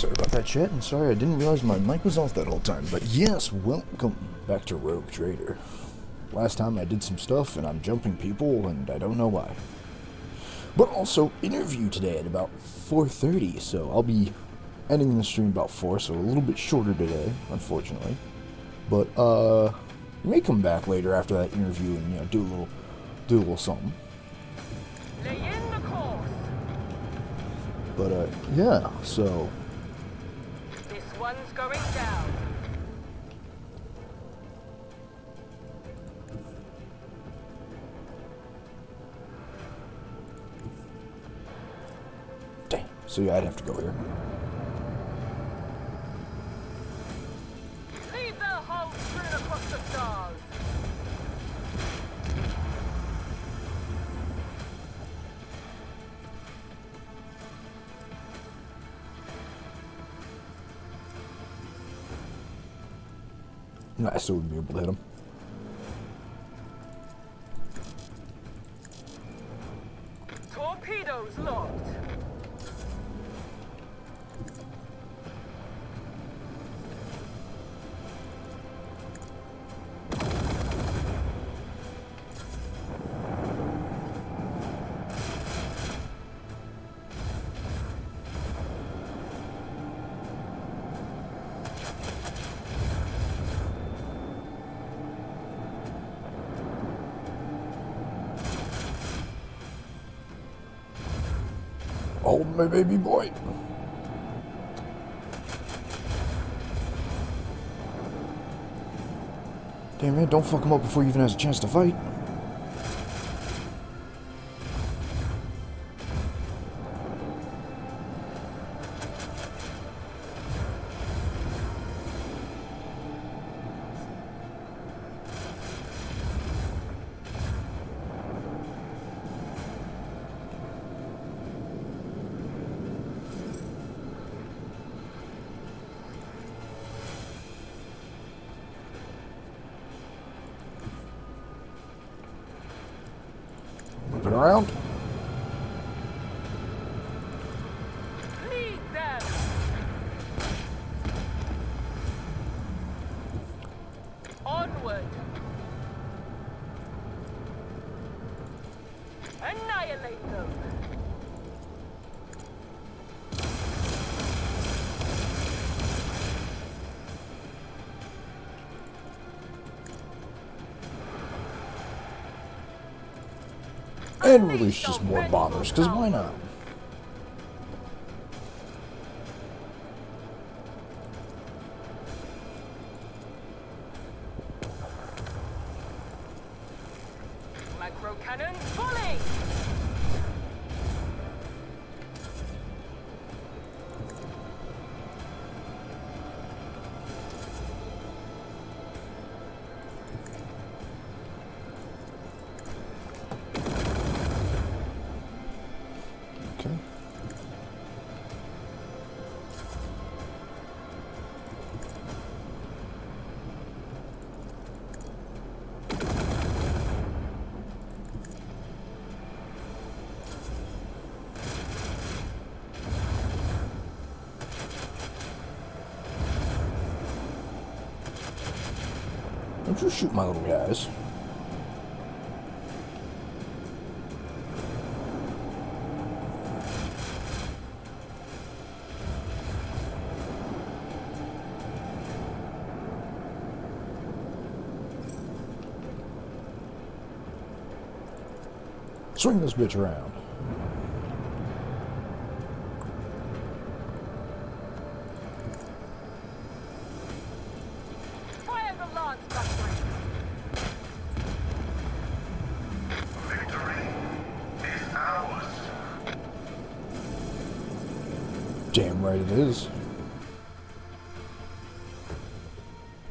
Sorry about that, chat, and sorry I didn't realize my mic was off that whole time. But yes, welcome back to Rogue Trader. Last time I did some stuff, and I'm jumping people, and I don't know why. But also, interview today at about 4:30, so I'll be ending the stream about 4, so a little bit shorter today, unfortunately. But, you may come back later after that interview and, you know, do a little something. Lay in the course. But, yeah, so... This one's going down. Damn, so yeah, I'd have to go here. Leave their holes strewn across the stars. No, I still wouldn't be able to hit him. Torpedoes locked. Hold my baby boy. Damn man, don't fuck him up before he even has a chance to fight. Whip it around. Lead them. Onward. Annihilate them. And release just more bombers, because why not? Micro cannons fully. Okay. Don't you shoot my little guys. Swing this bitch around. Fire the lance battery. Victory is ours. Damn right it is.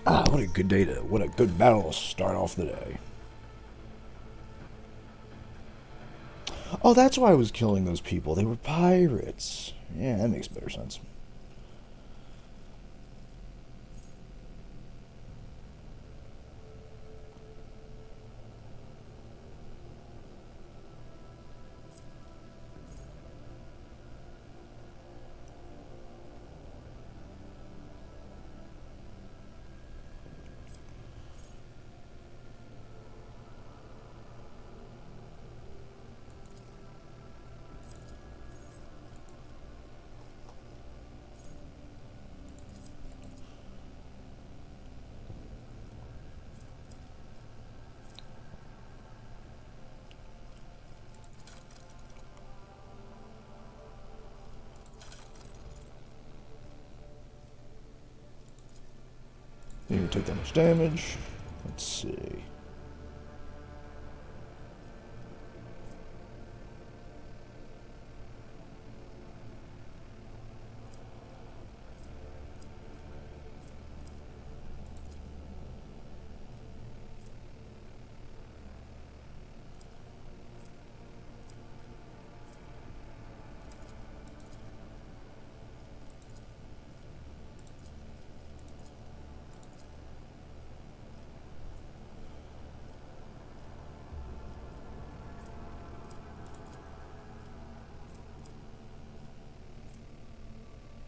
Ah, what a good day to, what a good battle to start off the day. Oh, that's why I was killing those people. They were pirates. Yeah, that makes better sense. You can take that much damage. Let's see.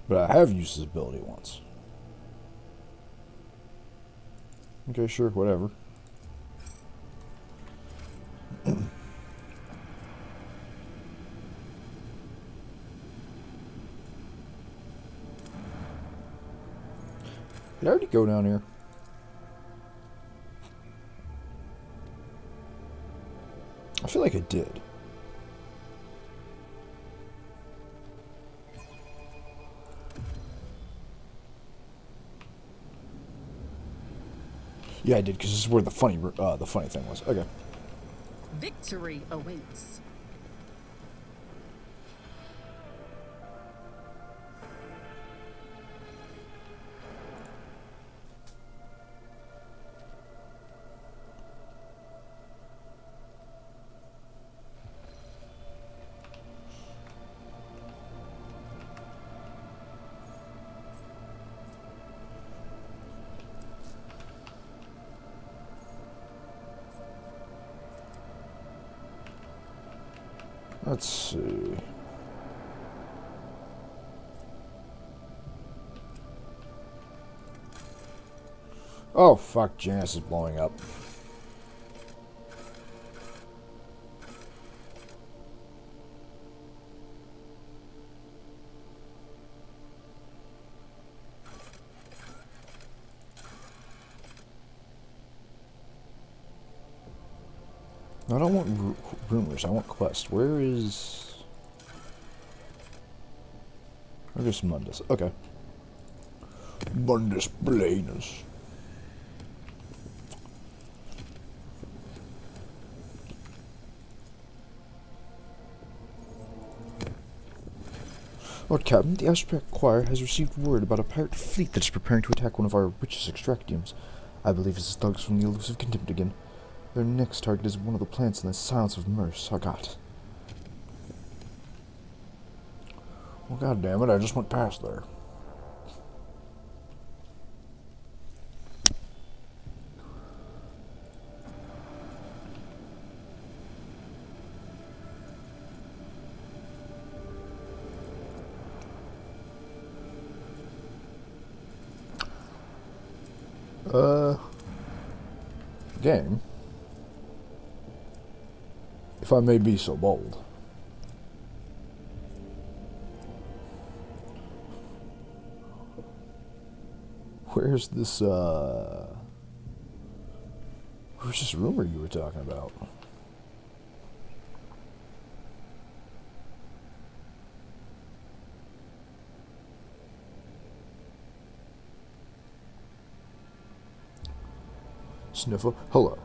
But I have used this ability once. Okay, sure, whatever. Did I already go down here? I feel like I did. Yeah, I did, because this is where the funny thing was. Okay. Victory awaits. Let's see. Oh, fuck, Janice is blowing up. I don't want rumors, I want quest. Where is... I guess Mundus. Okay. Mundus Blanus. Lord Captain, the Ashtrack Choir has received word about a pirate fleet that is preparing to attack one of our richest extractiums. I believe it's thugs from the elusive Contempt again. Their next target is one of the plants in the Silence of Merce, Sagat. Well, goddammit, I just went past there. Game. If I may be so bold. Where's this rumor you were talking about? Sniffer, hello.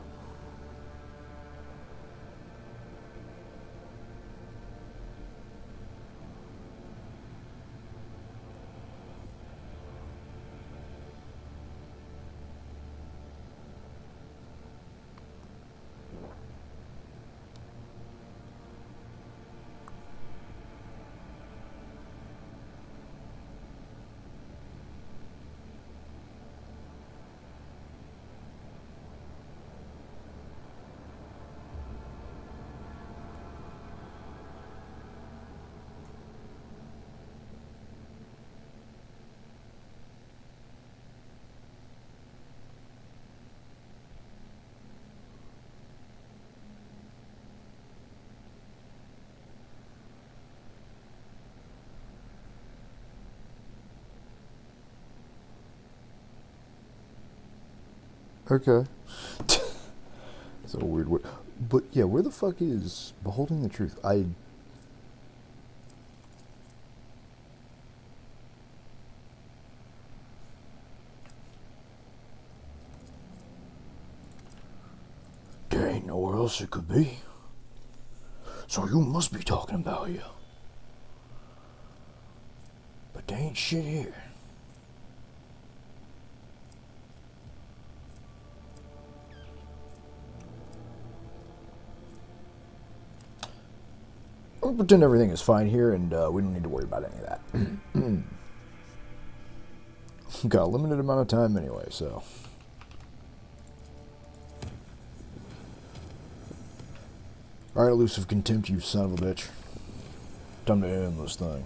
Okay. That's a weird word. But yeah, where the fuck is Beholding the Truth? Ain't nowhere else it could be. So you must be talking about you. But there ain't shit here. I'll pretend everything is fine here, and we don't need to worry about any of that. Got a limited amount of time anyway, so... Alright, elusive contempt, you son of a bitch. Time to end this thing.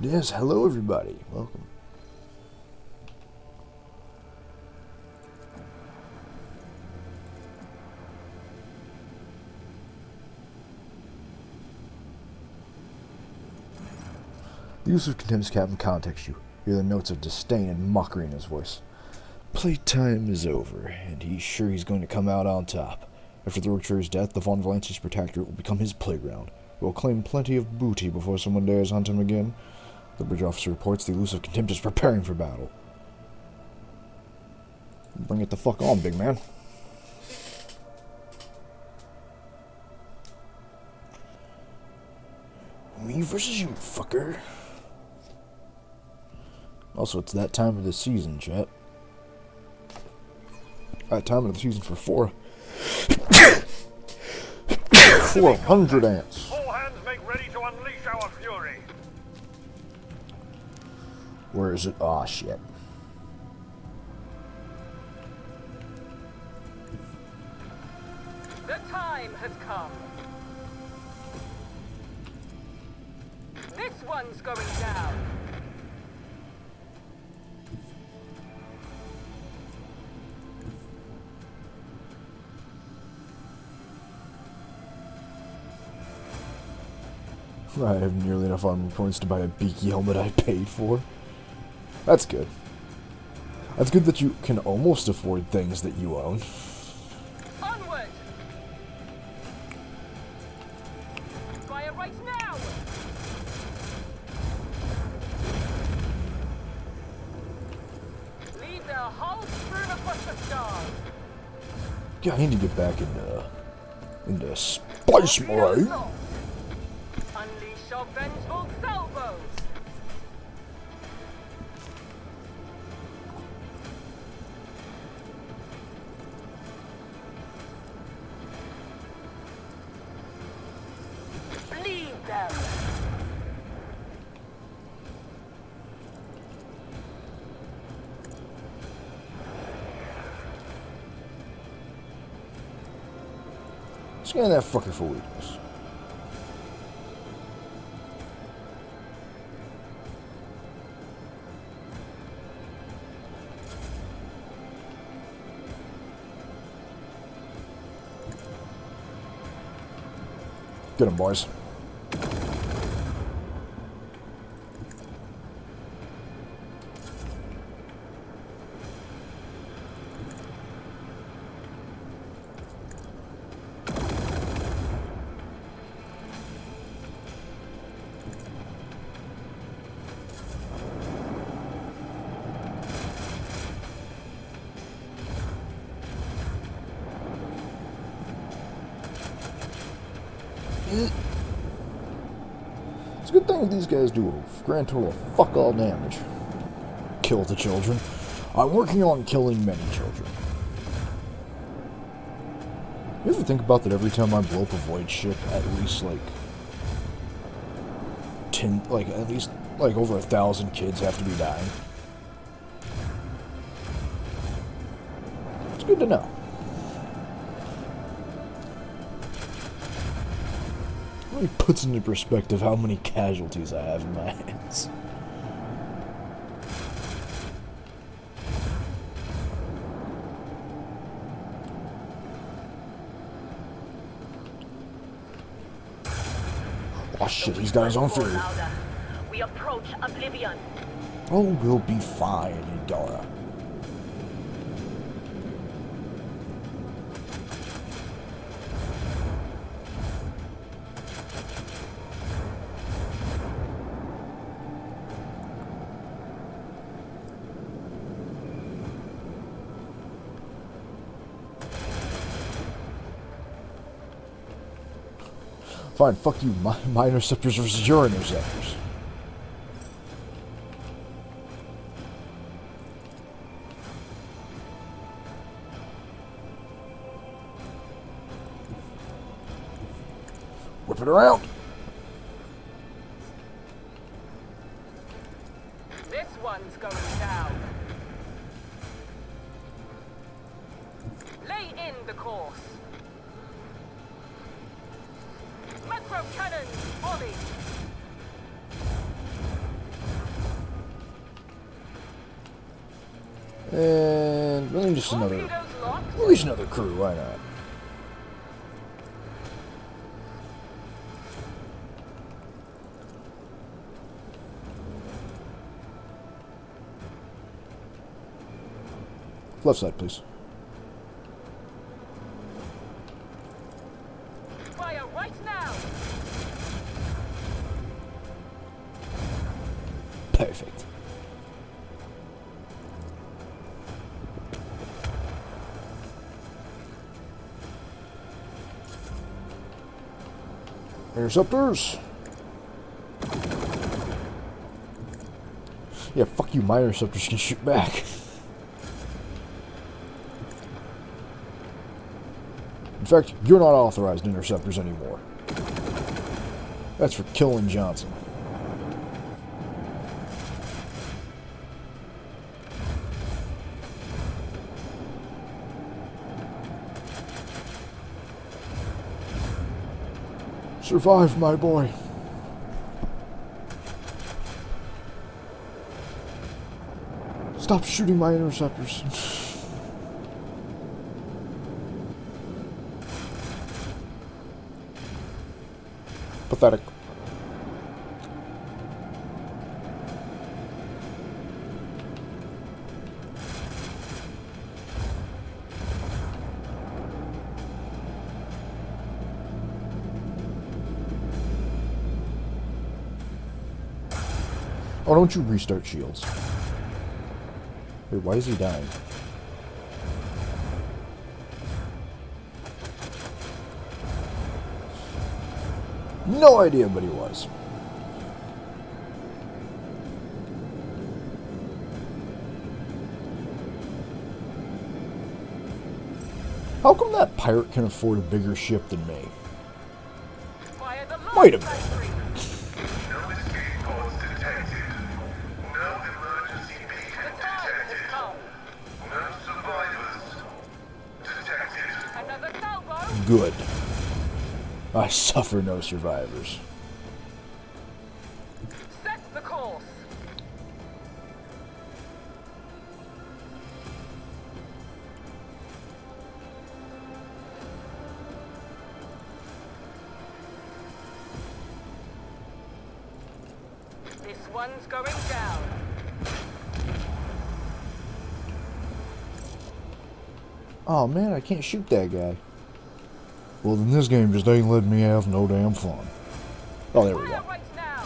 Yes, hello everybody. Welcome. The use of contempt's captain contacts you. Hear the notes of disdain and mockery in his voice. Playtime is over, and he's sure he's going to come out on top. After the Rogue Trader's death, the Von Valanci's protectorate will become his playground. He will claim plenty of booty before someone dares hunt him again. The bridge officer reports the elusive contempt is preparing for battle. Bring it the fuck on, big man. Me versus you, fucker. Also, it's that time of the season, chat. That time of the season for 400 ants. All hands make ready to unleash our fury. Where is it? Aw, shit. The time has come. This one's going down. I have nearly enough armor points to buy a beaky helmet I paid for. That's good. That's good that you can almost afford things that you own. Onward! Fire right now! Lead their whole strewn across the stars. Yeah, I need to get back into Spice Marine. Unleash your vengeful salvos! Bleed them! Scan that fucker for weakness. Get him, boys. It's a good thing these guys do a grand total of fuck all damage. Kill the children. I'm working on killing many children. You ever think about that every time I blow up a void ship, at least like 10, like at least like over 1,000 kids have to be dying? It's good to know. Really puts into perspective how many casualties I have in my hands. Oh shit, he's got his own fury. We approach oblivion. Oh, we'll be fine, Idara. Fine, fuck you, my interceptors versus your interceptors. Whip it around. This one's going down. Lay in the course. Macro cannons, volley. And really just Torpedoes locked. at least another crew, why not? Left side, please. Fire right now. Perfect. Interceptors. Yeah, fuck you, my interceptors can shoot back. In fact, you're not authorized interceptors anymore. That's for killing Johnson. Survive, my boy. Stop shooting my interceptors. Pathetic. Oh, don't you restart shields. Wait, why is he dying? No idea, but he was. How come that pirate can afford a bigger ship than me? Fire the Wait a launch minute. battery. No escape pods detected. No emergency The beacon time has detected. come. No survivors detected. Another salvo. Good. I suffer no survivors. Set the course. This one's going down. Oh man, I can't shoot that guy. Well, then this game just ain't letting me have no damn fun. Oh, there we Fire go. right now.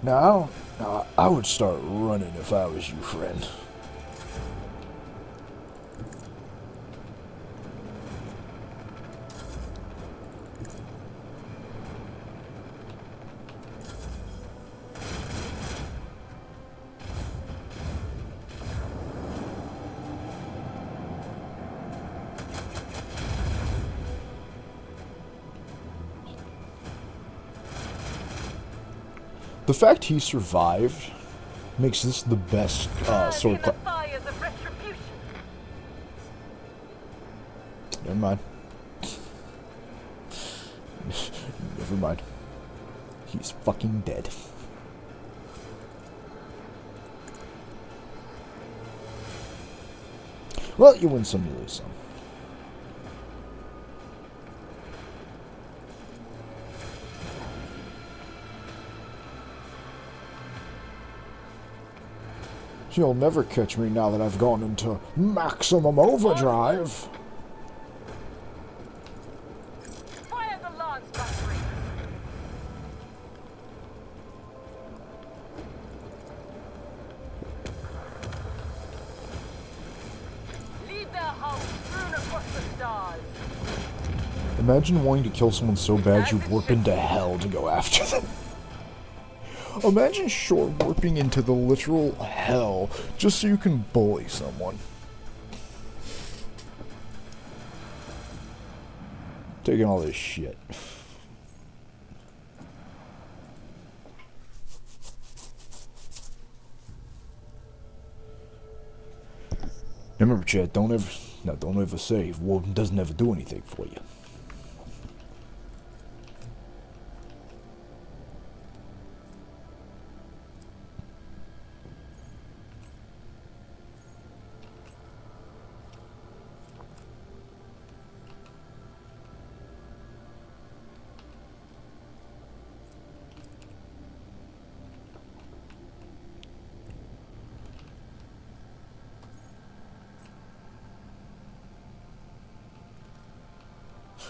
Now, I would start running if I was you, friend. The fact he survived makes this the best sword In the class. fires of retribution. Never mind. Never mind. He's fucking dead. Well, you win some, you lose some. You'll never catch me now that I've gone into maximum overdrive. Fire the lance battery. Imagine wanting to kill someone so bad you warp into hell to go after them. Imagine short warping into the literal hell just so you can bully someone. Taking all this shit. Remember, chat, don't ever say Warden doesn't ever do anything for you.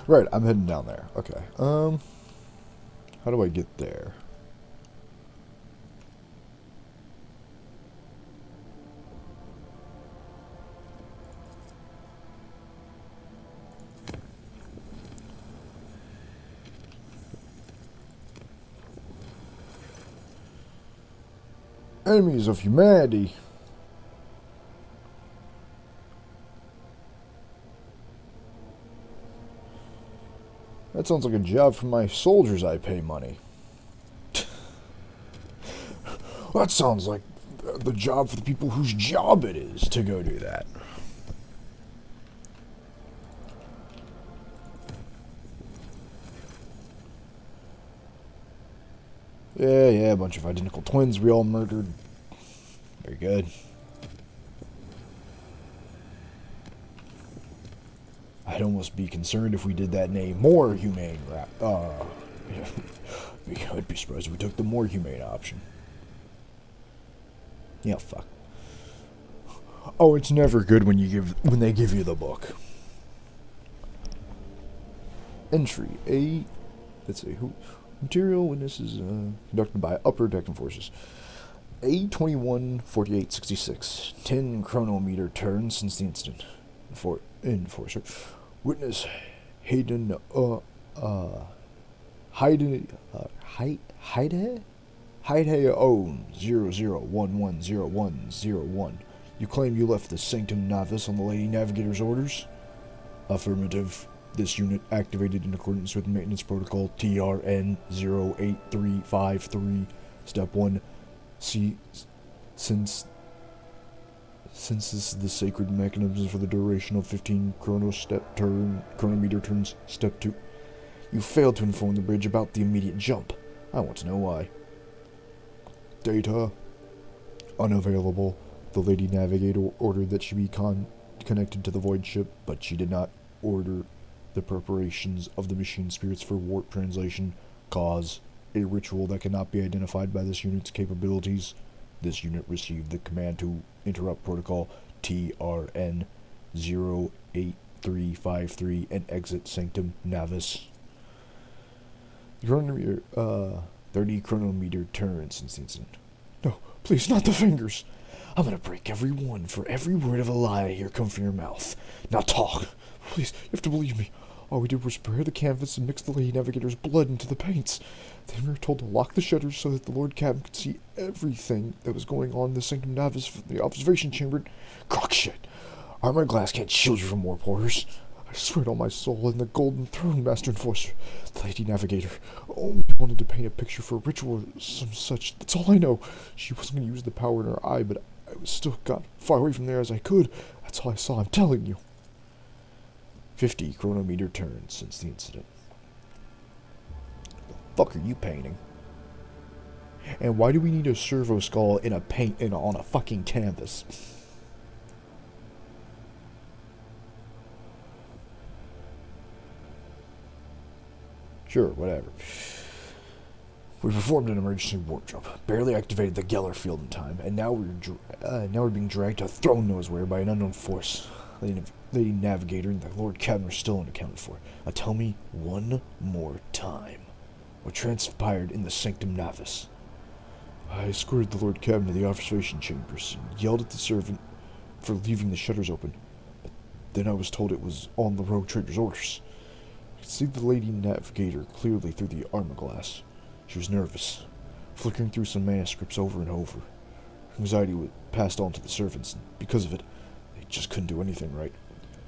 Right, I'm heading down there. Okay. How do I get there? Enemies of humanity. That sounds like a job for my soldiers I pay money. That sounds like the job for the people whose job it is to go do that. Yeah, a bunch of identical twins we all murdered. Very good. I'd almost be concerned if we did that in a more humane I'd be surprised if we took the more humane option. Yeah, fuck. Oh, it's never good when they give you the book. Entry A. Let's see who. Material witnesses conducted by Upper Deccan Forces. A214866. 10 chronometer turns since the incident. Enforcer. Witness Hayden Hyde own 00110101. You claim you left the Sanctum Navis on the Lady Navigator's orders? Affirmative. This unit activated in accordance with Maintenance Protocol TRN 08353 Step 1. See, since this is the sacred mechanism for the duration of 15 chronometer turns. Step 2. You failed to inform the bridge about the immediate jump. I want to know why. Data unavailable. The Lady Navigator ordered that she be connected to the void ship, but she did not order the preparations of the machine spirits for warp translation. Cause a ritual that cannot be identified by this unit's capabilities. This unit received the command to interrupt protocol TRN 08353 and exit Sanctum Navis. Chronometer, 30 chronometer turns since the incident. No, please, not the fingers. I'm gonna break every one for every word of a lie I hear come from your mouth. Now talk. Please, you have to believe me. All we did was spray the canvas and mix the Lady Navigator's blood into the paints. Then we were told to lock the shutters so that the Lord Captain could see everything that was going on in the Sanctum Navis from the observation chamber. Crock shit. Armored glass can't shield you from warp horrors. I swear it on my soul and the Golden Throne, Master Enforcer. The Lady Navigator only wanted to paint a picture for a ritual or some such. That's all I know. She wasn't going to use the power in her eye, but I was still got far away from there as I could. That's all I saw, I'm telling you. 50 chronometer turns since the incident. The fuck are you painting? And why do we need a servo skull in a on a fucking canvas? Sure, whatever. We performed an emergency warp jump, barely activated the Geller field in time, and now we're being dragged to throne knows where by an unknown force. Lady Navigator and the Lord Captain are still unaccounted for. Now tell me one more time what transpired in the Sanctum Navis. I escorted the Lord Captain to the observation chambers and yelled at the servant for leaving the shutters open. But then I was told it was on the rogue trader's orders. I could see the Lady Navigator clearly through the armor glass. She was nervous, flickering through some manuscripts over and over. Her anxiety was passed on to the servants, and because of it, they just couldn't do anything right.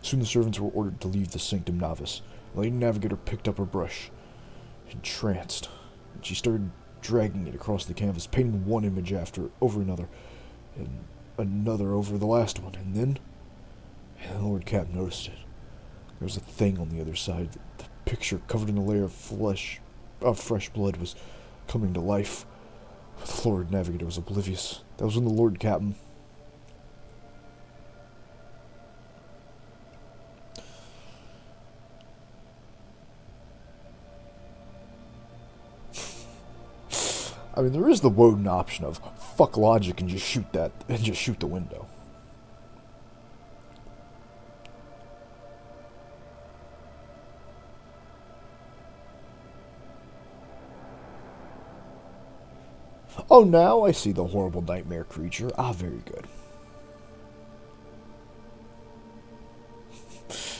Soon the servants were ordered to leave the Sanctum Novice. The Lady Navigator picked up her brush, entranced, and she started dragging it across the canvas, painting one image over another, and another over the last one, and then Lord Cap noticed it. There was a thing on the other side. The picture, covered in a layer of fresh blood, was coming to life. But the Lord Navigator was oblivious. That was when the Lord Captain I mean, there is the Woden option of fuck logic and just shoot the window. Oh, now I see the horrible nightmare creature. Ah, very good.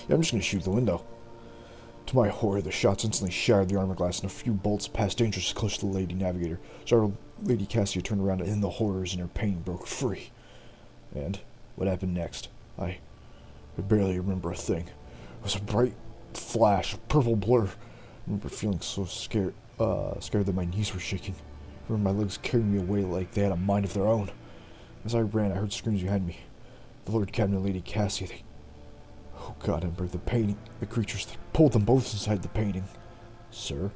Yeah, I'm just gonna shoot the window. To my horror, the shots instantly shattered the armor glass, and a few bolts passed dangerously close to the Lady Navigator. So Lady Cassia turned around, and the horrors in her pain broke free. And what happened next? I barely remember a thing. It was a bright flash, a purple blur. I remember feeling so scared that my knees were shaking. I remember my legs carrying me away like they had a mind of their own. As I ran, I heard screams behind me. The Lord Captain and Lady Cassia, oh God, Emperor, the creatures, they pulled them both inside the painting. Sir?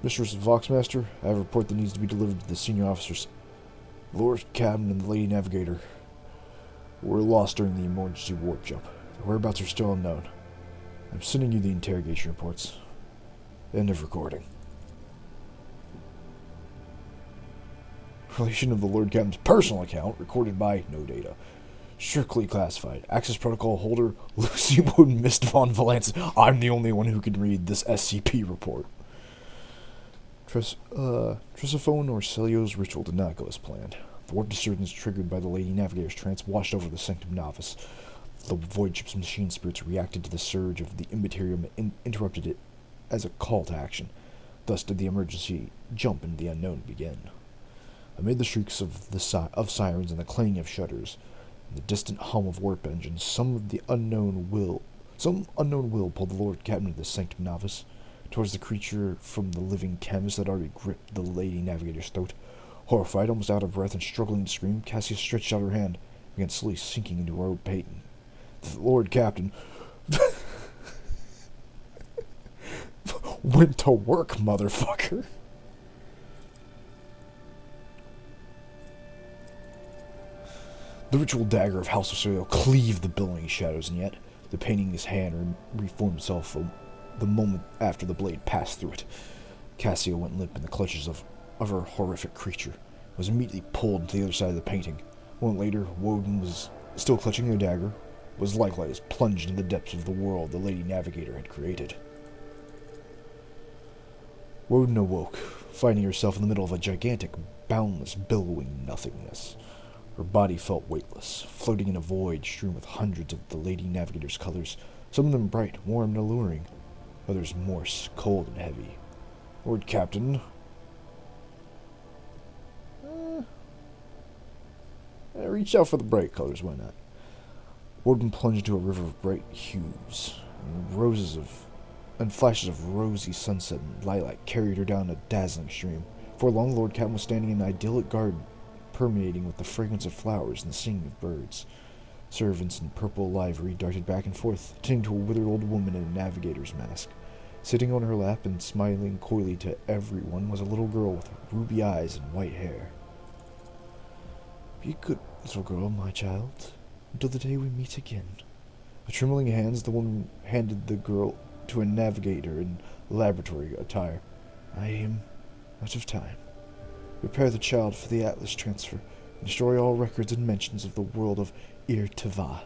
Mistress Voxmaster, I have a report that needs to be delivered to the senior officers. The Lord Captain and the Lady Navigator were lost during the emergency warp jump. Their whereabouts are still unknown. I'm sending you the interrogation reports. End of recording. Relation of the Lord Captain's personal account, recorded by no data. Strictly classified. Access protocol holder, Lucy Woden, Mist von Valance. I'm the only one who can read this SCP report. Trissophone or Celio's ritual did not go as planned. The warp disturbance triggered by the Lady Navigator's trance washed over the Sanctum Novice. The void ship's machine spirits reacted to the surge of the immaterium and interrupted it as a call to action. Thus did the emergency jump into the unknown begin. Amid the shrieks of sirens and the clanging of shutters, and the distant hum of warp engines, some unknown will pulled the Lord Captain of the Sanctum Novice towards the creature from the living canvas that already gripped the Lady Navigator's throat. Horrified, almost out of breath, and struggling to scream, Cassia stretched out her hand, and began slowly sinking into her old painting. The Lord Captain went to work, motherfucker. The ritual dagger of House of Celio cleaved the billowing shadows, and yet the painting in his hand reformed itself the moment after the blade passed through it. Cassia went limp in the clutches of her horrific creature, was immediately pulled to the other side of the painting. A moment later, Woden was still clutching the dagger, was likewise plunged in the depths of the world the Lady Navigator had created. Woden awoke, finding herself in the middle of a gigantic, boundless, billowing nothingness. Her body felt weightless, floating in a void strewn with hundreds of the Lady Navigator's colors, some of them bright, warm, and alluring, others morse, cold, and heavy. Lord Captain... I reached out for the bright colors, why not? Woden plunged into a river of bright hues, and flashes of rosy sunset and lilac carried her down a dazzling stream. Before long, the Lord Captain was standing in an idyllic garden, permeating with the fragrance of flowers and the singing of birds. Servants in purple livery darted back and forth, attending to a withered old woman in a navigator's mask. Sitting on her lap and smiling coyly to everyone was a little girl with ruby eyes and white hair. Be a good little girl, my child, until the day we meet again. With trembling hands, the woman handed the girl to a navigator in laboratory attire. I am out of time. Prepare the child for the Atlas transfer, and destroy all records and mentions of the world of Ir-Tava.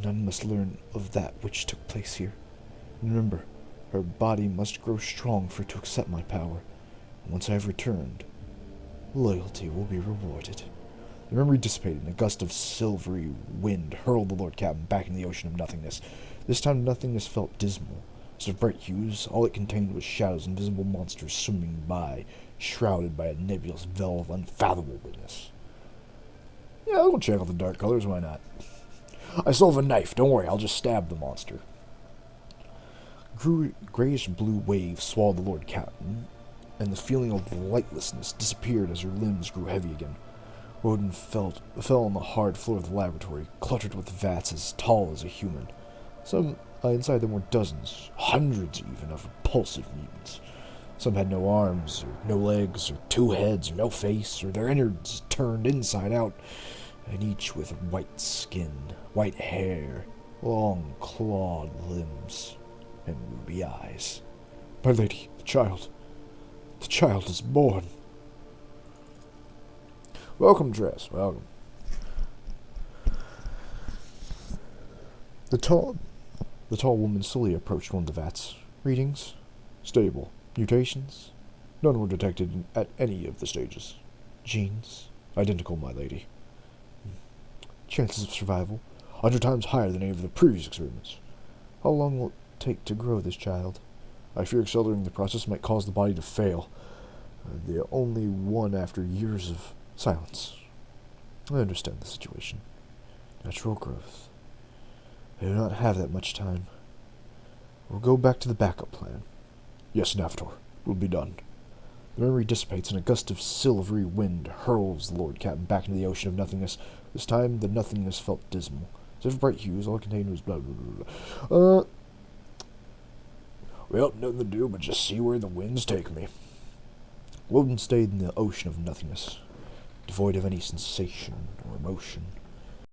None must learn of that which took place here. And remember, her body must grow strong for it to accept my power. And once I have returned, loyalty will be rewarded. The memory dissipated, and a gust of silvery wind hurled the Lord Captain back into the ocean of nothingness. This time nothingness felt dismal. Instead of bright hues, all it contained was shadows, invisible monsters swimming by, shrouded by a nebulous veil of unfathomableness. Yeah, I'll go check out the dark colors, why not? I still have a knife, don't worry, I'll just stab the monster. Grayish-blue waves swallowed the Lord Captain, and the feeling of lightlessness disappeared as her limbs grew heavy again. Woden fell on the hard floor of the laboratory, cluttered with vats as tall as a human. Inside them were dozens, hundreds even, of repulsive mutants. Some had no arms, or no legs, or 2 heads, or no face, or their innards turned inside out, and each with white skin, white hair, long clawed limbs, and ruby eyes. My lady, the child is born. Welcome, Tress, welcome. The tall woman slowly approached one of the vats. Readings? Stable. Mutations? None were detected at any of the stages. Genes? Identical, my lady. Chances of survival? 100 times higher than any of the previous experiments. How long will it take to grow this child? I fear accelerating the process might cause the body to fail. The only one after years of silence. I understand the situation. Natural growth. I do not have that much time. We'll go back to the backup plan. Yes, Navigator. It will be done. The memory dissipates, and a gust of silvery wind hurls the Lord Captain back into the ocean of nothingness. This time, the nothingness felt dismal. Instead of bright hues, all it contained was blah, blah, blah, blah. Well, nothing to do but just see where the winds take me. Woden stayed in the ocean of nothingness, devoid of any sensation or emotion.